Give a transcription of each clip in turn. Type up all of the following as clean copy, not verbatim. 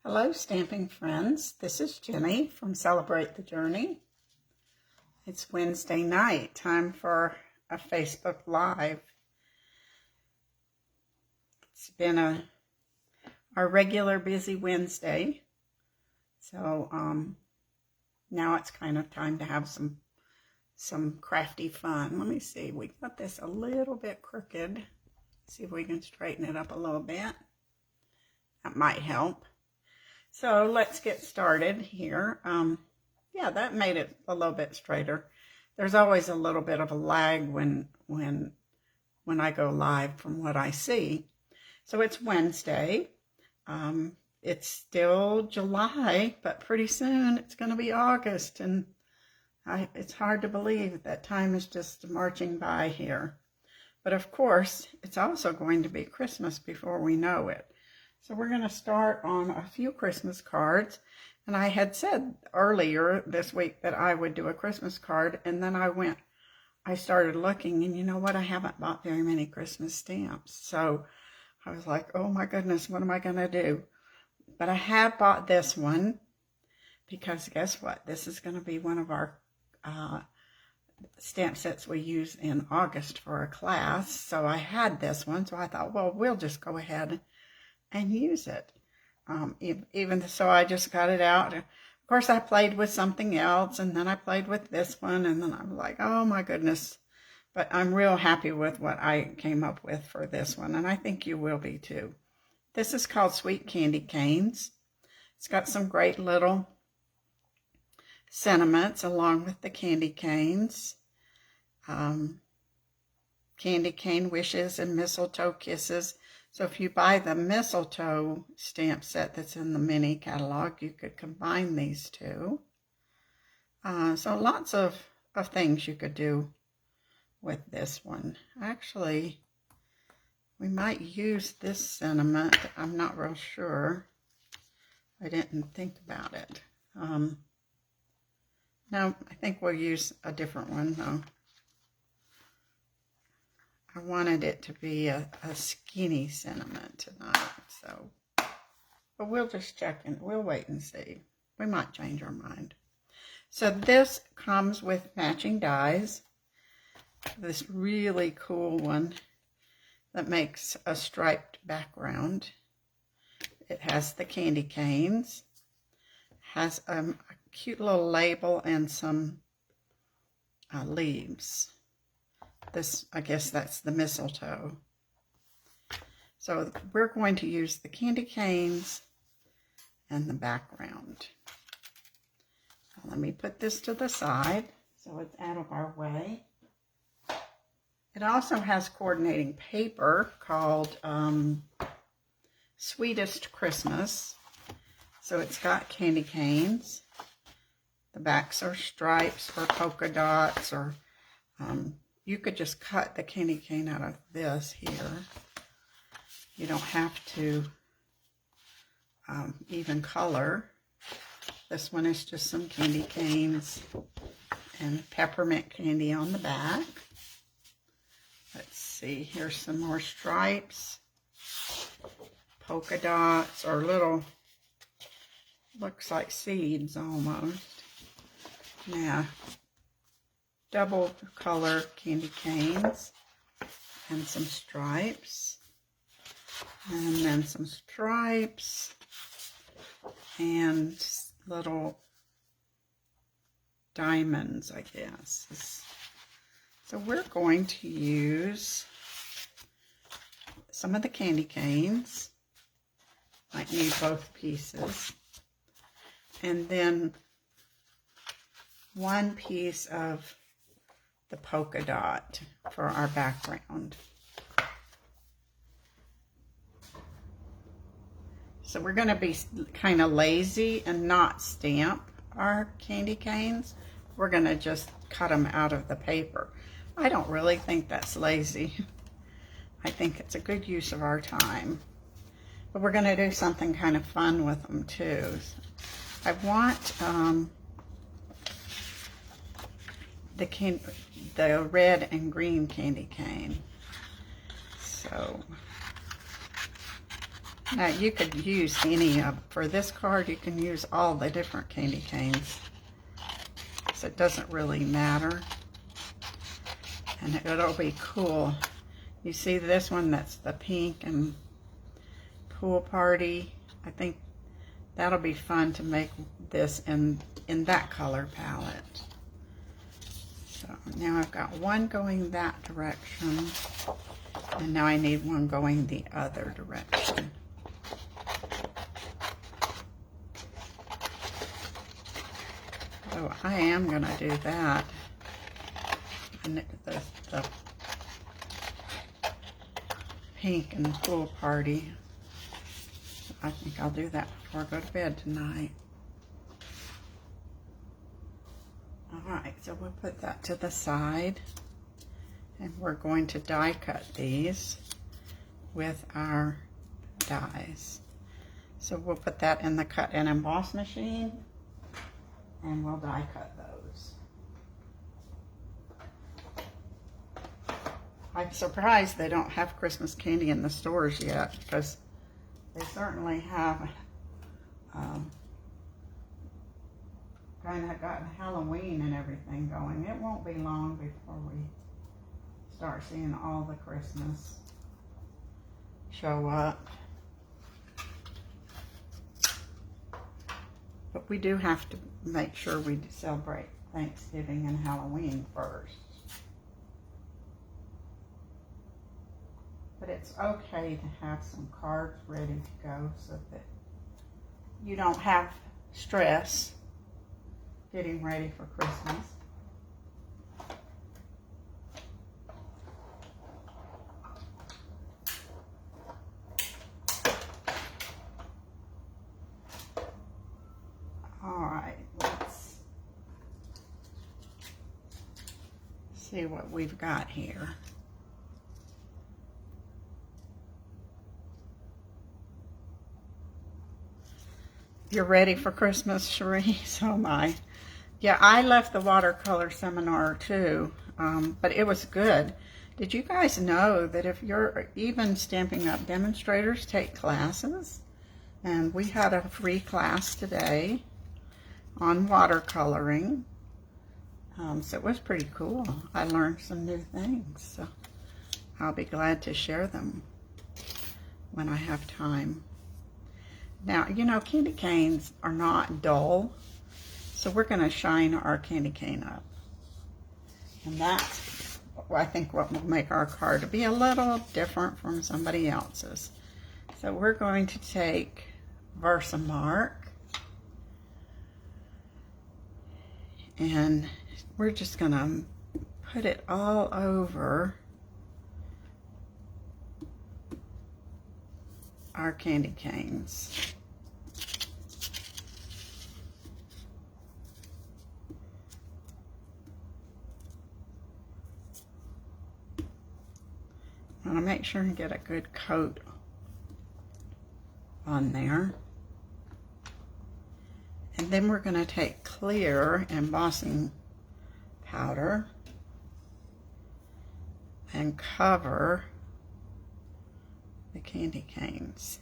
Hello, stamping friends. This is Jenny from Celebrate the Journey. It's Wednesday night, time for a Facebook Live. It's been our regular busy Wednesday, so now it's kind of time to have some crafty fun. Let me see. We got this a little bit crooked. See if we can straighten it up a little bit. That might help. So let's get started here. Yeah, that made it a little bit straighter. There's always a little bit of a lag when I go live from what I see. So it's Wednesday. It's still July, but pretty soon it's going to be August, and it's hard to believe that time is just marching by here. But of course, it's also going to be Christmas before we know it. So we're going to start on a few Christmas cards. And I had said earlier this week that I would do a Christmas card. And then I started looking, and you know what? I haven't bought very many Christmas stamps. So I was like, oh my goodness, what am I going to do? But I have bought this one because guess what? This is going to be one of our stamp sets we use in August for a class. So I had this one. So I thought, well, we'll just go ahead and use it. Even so, I just got it out. Of course, I played with something else, and then I played with this one, and then I was like, oh my goodness. But I'm real happy with what I came up with for this one, and I think you will be too. This is called Sweet Candy Canes. It's got some great little sentiments along with the candy canes. Candy cane wishes and mistletoe kisses. So if you buy the mistletoe stamp set that's in the mini catalog, you could combine these two. So lots of things you could do with this one. Actually, we might use this sentiment. I'm not real sure. I didn't think about it. No, I think we'll use a different one though. I wanted it to be a skinny sentiment tonight, so, but we'll just check and we'll wait and see. We might change our mind. So this comes with matching dies. This really cool one that makes a striped background. It has the candy canes, has a cute little label and some leaves. This, I guess that's the mistletoe. So we're going to use the candy canes and the background. Let me put this to the side so it's out of our way. It also has coordinating paper called Sweetest Christmas. So it's got candy canes. The backs are stripes or polka dots, or you could just cut the candy cane out of this here. You don't have to even color. This one is just some candy canes and peppermint candy on the back. Let's see, here's some more stripes, polka dots, or little, looks like seeds almost. Yeah. Double color candy canes and some stripes, and then some stripes and little diamonds, I guess. So we're going to use some of the candy canes. Might need both pieces, and then one piece of the polka dot for our background. So we're going to be kind of lazy and not stamp our candy canes. We're going to just cut them out of the paper. I don't really think that's lazy. I think it's a good use of our time. But we're going to do something kind of fun with them too. I want the red and green candy cane. So Now you could use any for this card, you can use all the different candy canes. So it doesn't really matter. And it'll be cool. You see this one, that's the pink and pool party. I think that'll be fun to make this in that color palette. So now I've got one going that direction, and now I need one going the other direction. So I am going to do that. And the pink and pool party. I think I'll do that before I go to bed tonight. Alright, so we'll put that to the side. And we're going to die cut these with our dies. So we'll put that in the cut and emboss machine. And we'll die cut those. I'm surprised they don't have Christmas candy in the stores yet, because they certainly have kind of got Halloween and everything going. It won't be long before we start seeing all the Christmas show up. But we do have to make sure we celebrate Thanksgiving and Halloween first. But it's okay to have some cards ready to go so that you don't have stress getting ready for Christmas. All right, let's see what we've got here. You're ready for Christmas, Cherie? So am I. Yeah, I left the watercolor seminar too, but it was good. Did you guys know that if you're even Stampin' Up! Demonstrators take classes? And we had a free class today on watercoloring. So it was pretty cool. I learned some new things, so I'll be glad to share them when I have time. Now, you know, candy canes are not dull, so we're going to shine our candy cane up. And that's, I think, what will make our card be a little different from somebody else's. So we're going to take Versamark, and we're just going to put it all over our candy canes. I want to make sure and get a good coat on there. And then we're going to take clear embossing powder and cover the candy canes.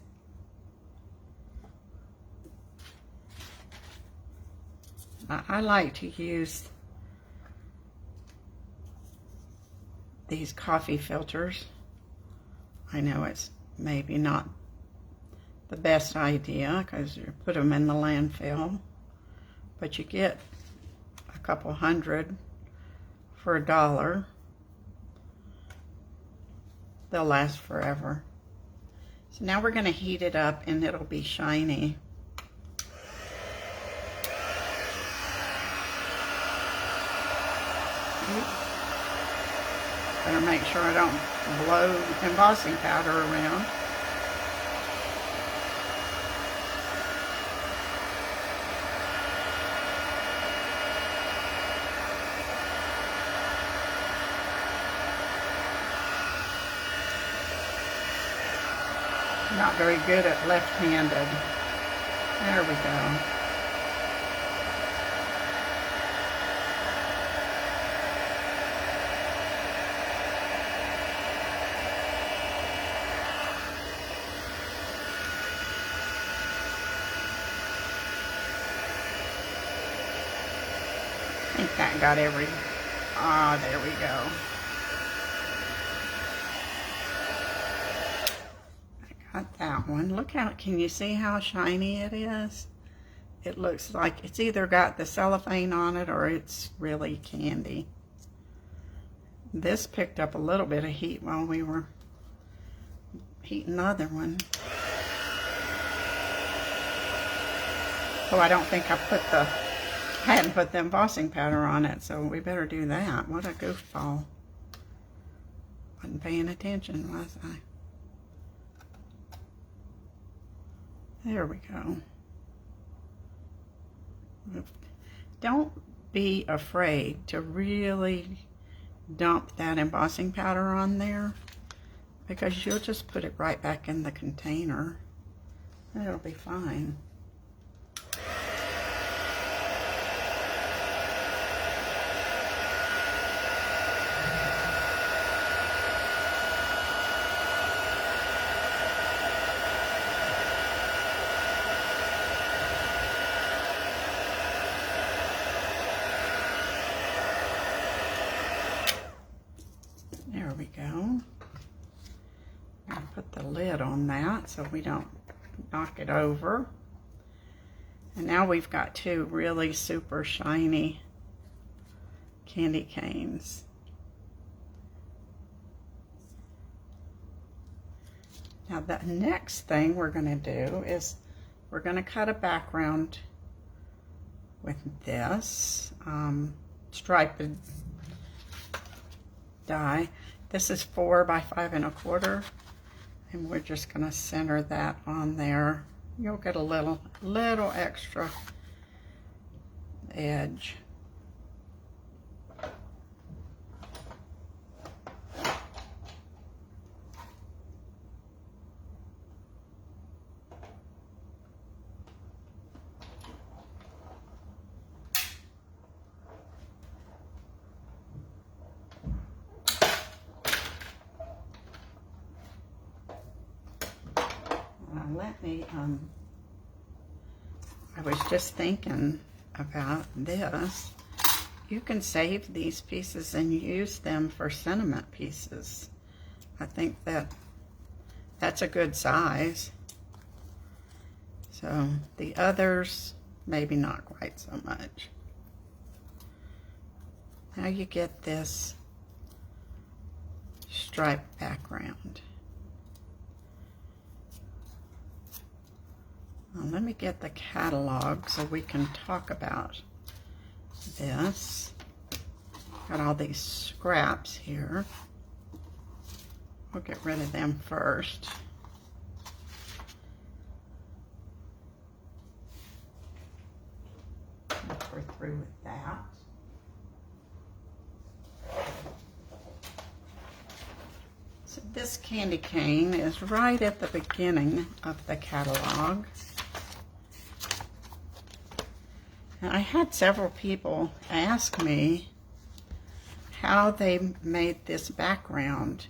I like to use these coffee filters. I know it's maybe not the best idea because you put them in the landfill, but you get a couple hundred for $1. They'll last forever. So now we're going to heat it up and it'll be shiny. Better make sure I don't blow embossing powder around. Not very good at left-handed. There we go. that got every, there we go. I got that one. Look how, can you see how shiny it is? It looks like it's either got the cellophane on it or it's really candy. This picked up a little bit of heat while we were heating the other one. Oh, I don't think I hadn't put the embossing powder on it, so we better do that. What a goofball. Wasn't paying attention, was I? There we go. Don't be afraid to really dump that embossing powder on there, because you'll just put it right back in the container and it'll be fine. There we go. I'll put the lid on that so we don't knock it over. And now we've got two really super shiny candy canes. Now the next thing we're going to do is we're going to cut a background with this striped die. This is 4 by 5 1/4, and we're just going to center that on there. You'll get a little extra edge. Let me, I was just thinking about this. You can save these pieces and use them for sentiment pieces. I think that's a good size. So the others, maybe not quite so much. Now you get this striped background. Now let me get the catalog so we can talk about this. Got all these scraps here. We'll get rid of them first. We're through with that. So this candy cane is right at the beginning of the catalog. And I had several people ask me how they made this background.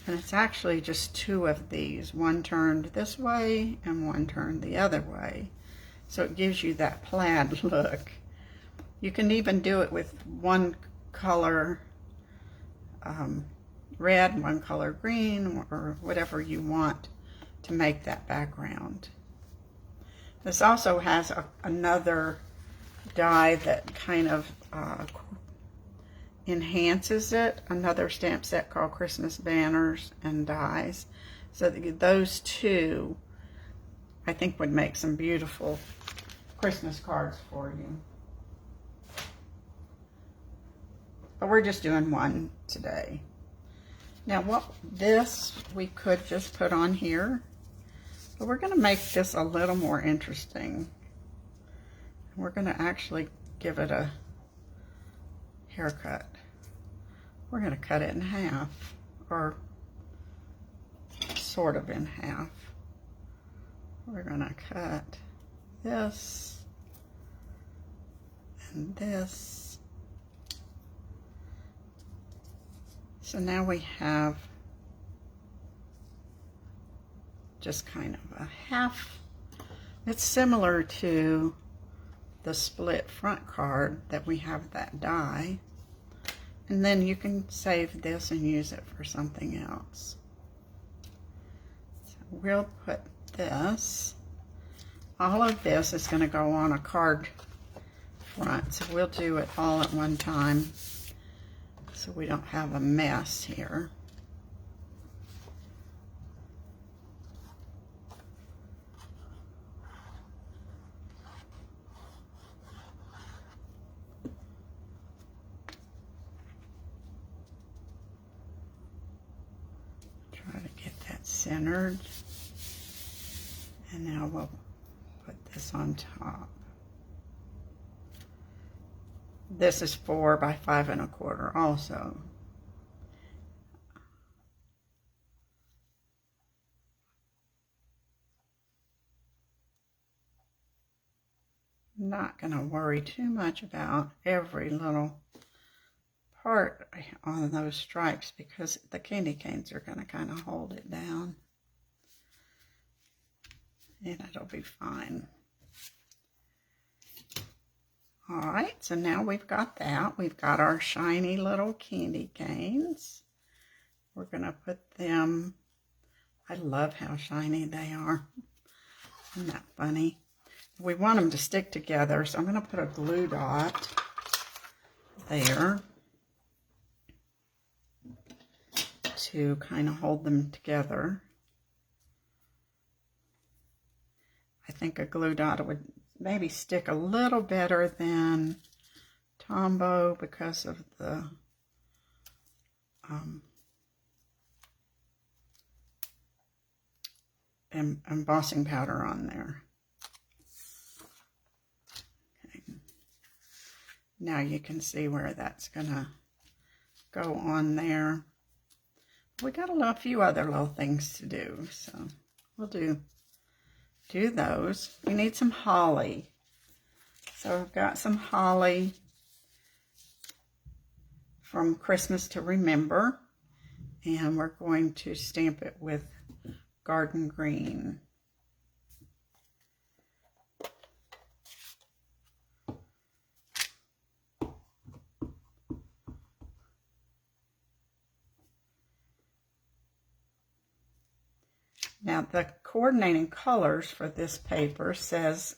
And it's actually just two of these. One turned this way and one turned the other way. So it gives you that plaid look. You can even do it with one color red, one color green, or whatever you want to make that background. This also has another die that kind of enhances it, another stamp set called Christmas Banners and Dies. So those two, I think, would make some beautiful Christmas cards for you. But we're just doing one today. Now this we could just put on here, but we're going to make this a little more interesting. We're going to actually give it a haircut. We're going to cut it in half, or sort of in half. We're going to cut this and this. So now we have just kind of a half. It's similar to the split front card that we have that die. And then you can save this and use it for something else. So we'll put this. All of this is going to go on a card front. So we'll do it all at one time so we don't have a mess here. Try to get that centered. And now we'll put this on top. This is 4 by 5 1/4 also. Not going to worry too much about every little part on those stripes because the candy canes are going to kind of hold it down. And it'll be fine. All right, so now we've got that. We've got our shiny little candy canes. We're going to put them, I love how shiny they are. Isn't that funny? We want them to stick together, so I'm going to put a glue dot there to kind of hold them together. I think a glue dot would maybe stick a little better than Tombow because of the embossing powder on there. Okay. Now you can see where that's gonna go on there. We got a few other little things to do, so we'll do those. We need some holly. So I've got some holly from Christmas to Remember, and we're going to stamp it with Garden Green. Now the coordinating colors for this paper says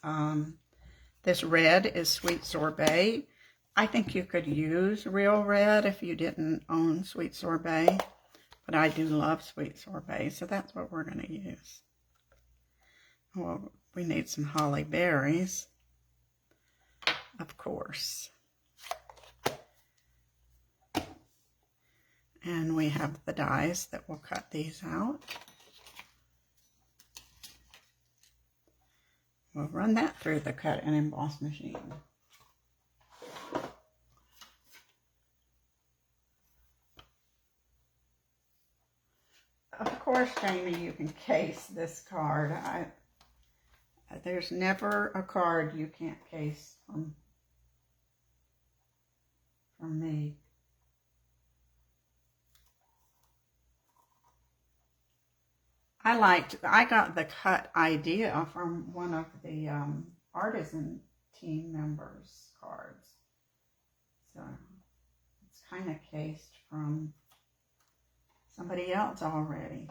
this red is Sweet Sorbet. I think you could use real red if you didn't own Sweet Sorbet, but I do love Sweet Sorbet, so that's what we're going to use. Well, we need some holly berries, of course. And we have the dies that will cut these out. We'll run that through the cut and emboss machine. Of course, Jamie, you can case this card. There's never a card you can't case from me. I got the cut idea from one of the artisan team members' cards. So it's kind of cased from somebody else already.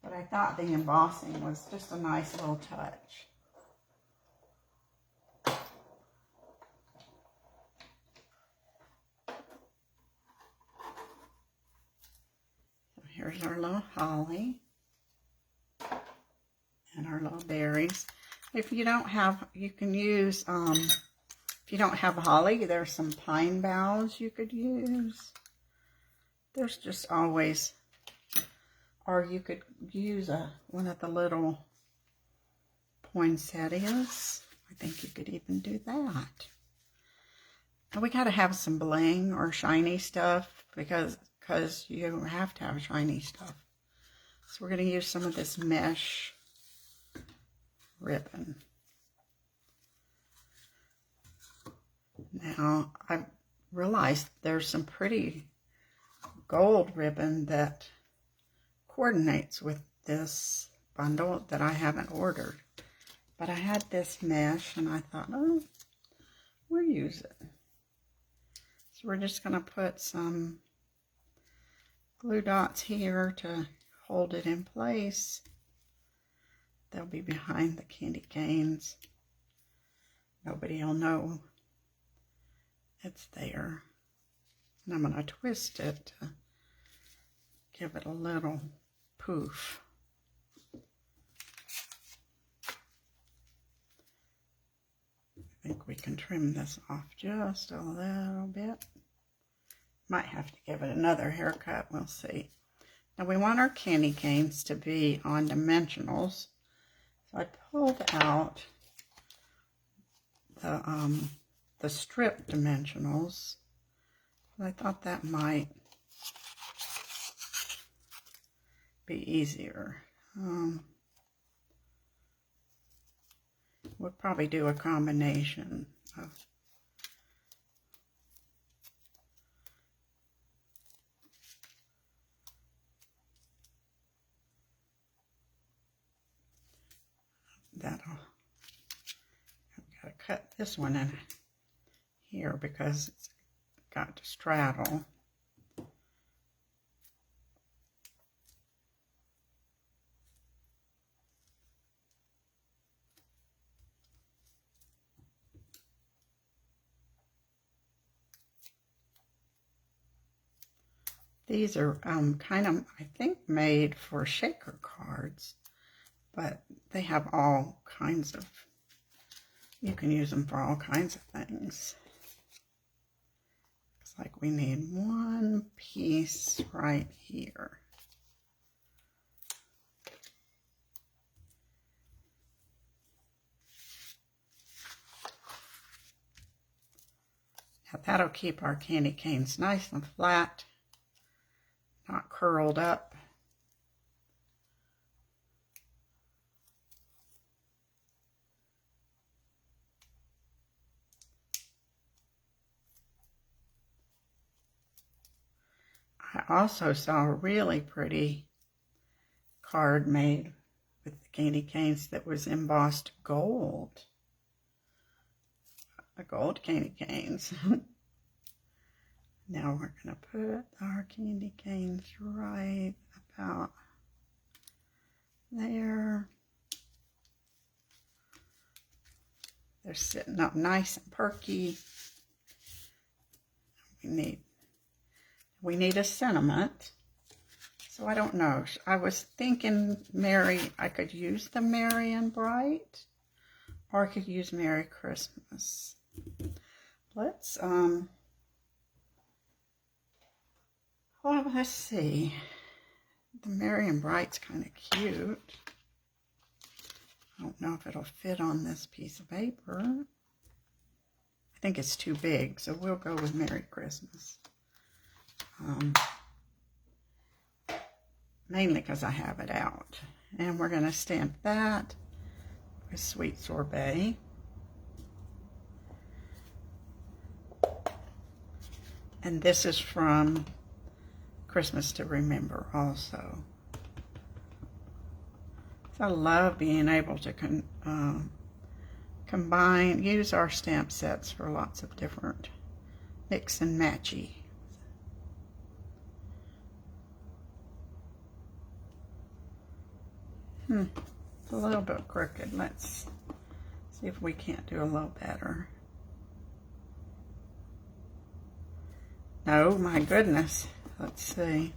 But I thought the embossing was just a nice little touch. Here's our little holly and our little berries. If you don't have, you can use, if you don't have holly, there's some pine boughs you could use. There's just always, or you could use one of the little poinsettias. I think you could even do that. And we got to have some bling or shiny stuff because you have to have shiny stuff. So we're going to use some of this mesh ribbon. Now, I realized there's some pretty gold ribbon that coordinates with this bundle that I haven't ordered. But I had this mesh and I thought, oh, we'll use it. So we're just going to put some glue dots here to hold it in place. They'll be behind the candy canes. Nobody will know it's there. And I'm going to twist it to give it a little poof. I think we can trim this off just a little bit. Might have to give it another haircut, we'll see. Now we want our candy canes to be on dimensionals. So I pulled out the strip dimensionals. I thought that might be easier. We'll probably do a combination of that'll. I've got to cut this one in here because it's got to straddle. These are kind of, I think, made for shaker cards, but they have all kinds of, you can use them for all kinds of things. Looks like we need one piece right here. Now that'll keep our candy canes nice and flat, not curled up. I also saw a really pretty card made with the candy canes that was embossed gold. The gold candy canes. Now we're going to put our candy canes right about there. They're sitting up nice and perky. We need a sentiment. So I don't know. I was thinking I could use the Merry and Bright, or I could use Merry Christmas. Let's well, let's see. The Merry and Bright's kind of cute. I don't know if it'll fit on this piece of paper. I think it's too big, so we'll go with Merry Christmas. Mainly because I have it out. And we're going to stamp that with Sweet Sorbet. And this is from Christmas to Remember also. So I love being able to use our stamp sets for lots of different mix and matchy. It's a little bit crooked. Let's see if we can't do a little better. No, my goodness. Let's see.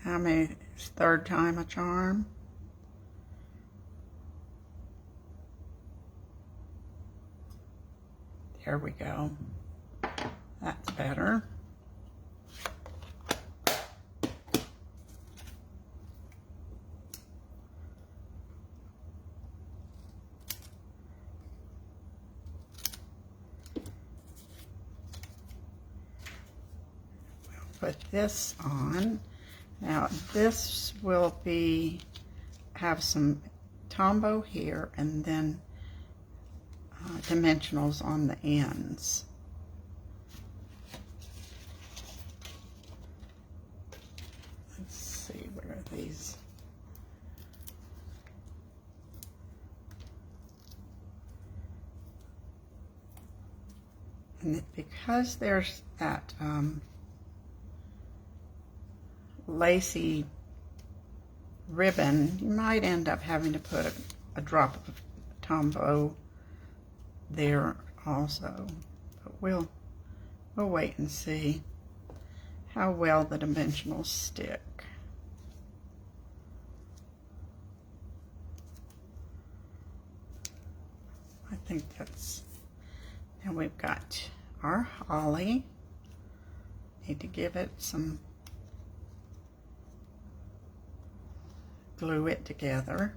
How many? Third time a charm. There we go. That's better. Put this on. Now this will have some Tombow here and then dimensionals on the ends. Let's see, where are these? And because there's that lacy ribbon, you might end up having to put a drop of Tombow there also. But we'll wait and see how well the dimensionals stick. I think that's, now we've got our holly. Need to give it some, glue it together.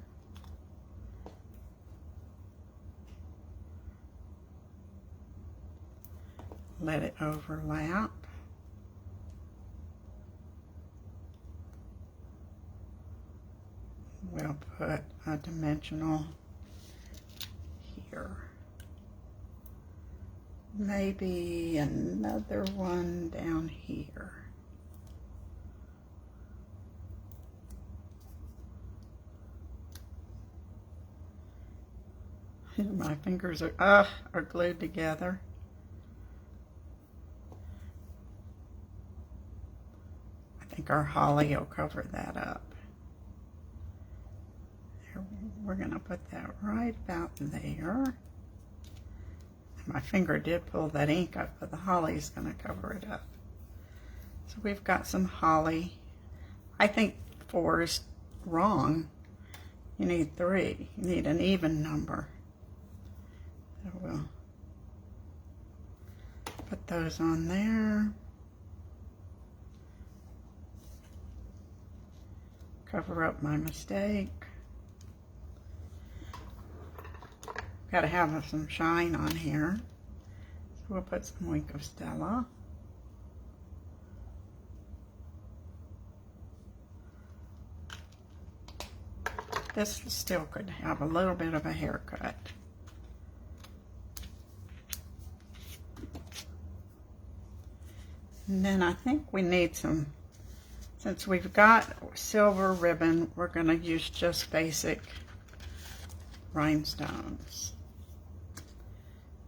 Let it overlap. We'll put a dimensional here. Maybe another one down here. My fingers are glued together. I think our holly will cover that up. We're going to put that right about there. My finger did pull that ink up, but the holly's going to cover it up. So we've got some holly. I think 4 is wrong. You need 3. You need an even number. So we'll put those on there. Cover up my mistake. Got to have some shine on here. So we'll put some Wink of Stella. This still could have a little bit of a haircut. And then I think we need some, since we've got silver ribbon, we're going to use just basic rhinestones.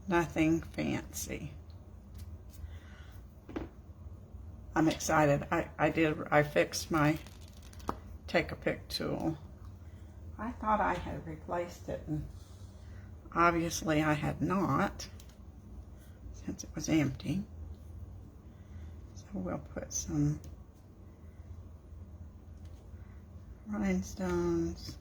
Nothing fancy. I'm excited. I fixed my take-a-pick tool. I thought I had replaced it, and obviously I had not, since it was empty. So we'll put some rhinestones.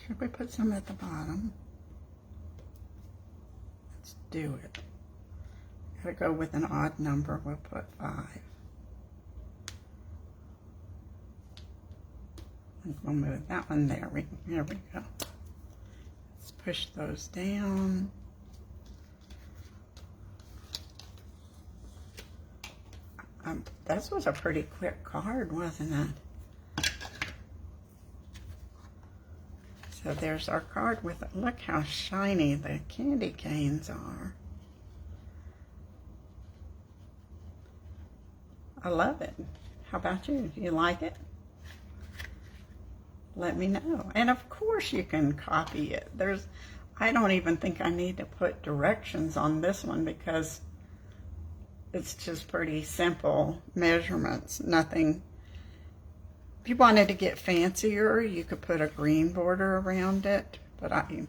Should we put some at the bottom? Let's do it. Gotta go with an odd number. We'll put 5. And we'll move that one there. Here we go. Let's push those down. This was a pretty quick card, wasn't it? So there's our card with it. Look how shiny the candy canes are. I love it. How about you? Do you like it? Let me know. And of course you can copy it. I don't even think I need to put directions on this one because it's just pretty simple measurements. Nothing. If you wanted to get fancier, you could put a green border around it, but I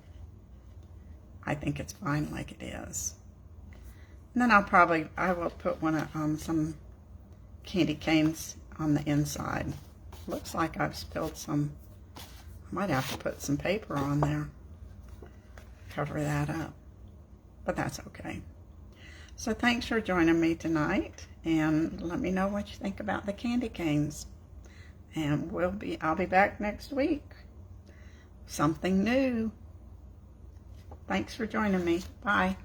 think it's fine like it is. And then I will put some candy canes on the inside. Looks like I've spilled some. I might have to put some paper on there. Cover that up. But that's okay. So thanks for joining me tonight, and let me know what you think about the candy canes. And I'll be back next week. Something new. Thanks for joining me. Bye.